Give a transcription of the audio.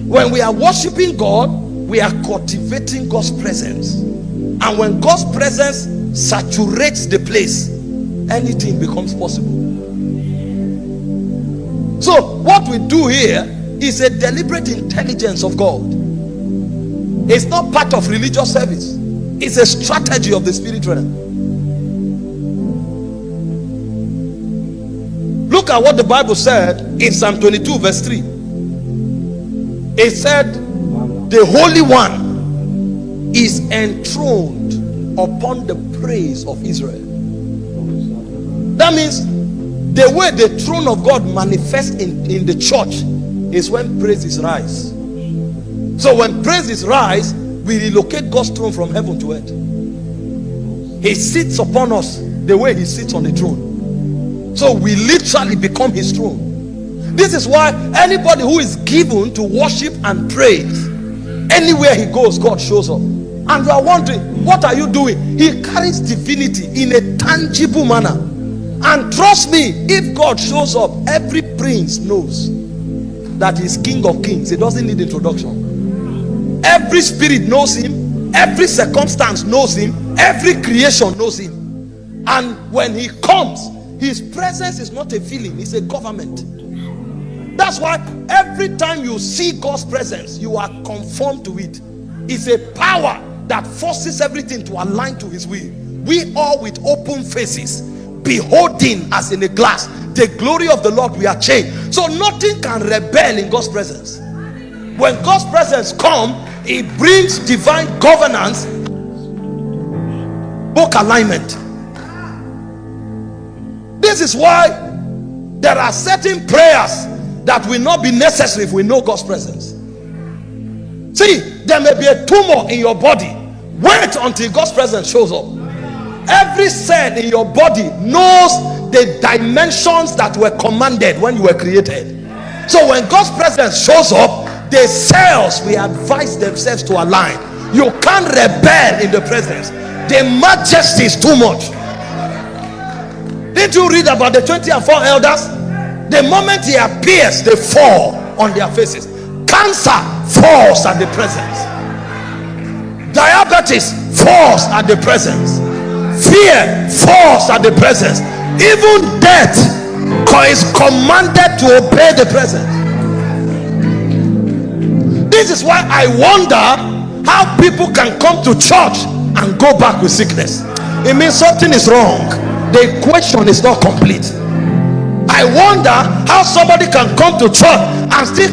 When we are worshiping God, we are cultivating God's presence. And when God's presence saturates the place, anything becomes possible. So what we do here is a deliberate intelligence of God. It's not part of religious service. It's a strategy of the spirit realm. Look at what the Bible said in Psalm 22 verse 3. It said, the Holy One is enthroned upon the praise of Israel. That means the way the throne of God manifests in the church is when praises rise. So when praises rise, we relocate God's throne from heaven to earth. He sits upon us the way he sits on the throne. So we literally become his throne. This is why anybody who is given to worship and praise, anywhere he goes, God shows up. And you are wondering, what are you doing? He carries divinity in a tangible manner. And trust me, if God shows up, every prince knows that he's King of Kings. He doesn't need introduction. Every spirit knows him. Every circumstance knows him. Every creation knows him. And when he comes, his presence is not a feeling, it's a government. That's why every time you see God's presence, you are conformed to it. It's a power that forces everything to align to his will. We all with open faces, beholding as in a glass the glory of the Lord, we are changed. So nothing can rebel in God's presence. When God's presence comes, it brings divine governance, book alignment. This is why there are certain prayers that will not be necessary if we know God's presence. See, there may be a tumor in your body. Wait until God's presence shows up. Every cell in your body knows the dimensions that were commanded when you were created. So when God's presence shows up, the cells will advise themselves to align. You can't rebel in the presence. The majesty is too much. Didn't you read about the 24 elders? The moment he appears, they fall on their faces. Cancer falls at the presence. Diabetes falls at the presence. Fear falls at the presence. Even death is commanded to obey the presence. This is why I wonder how people can come to church and go back with sickness. It means something is wrong. The equation is not complete. I wonder how somebody can come to church and still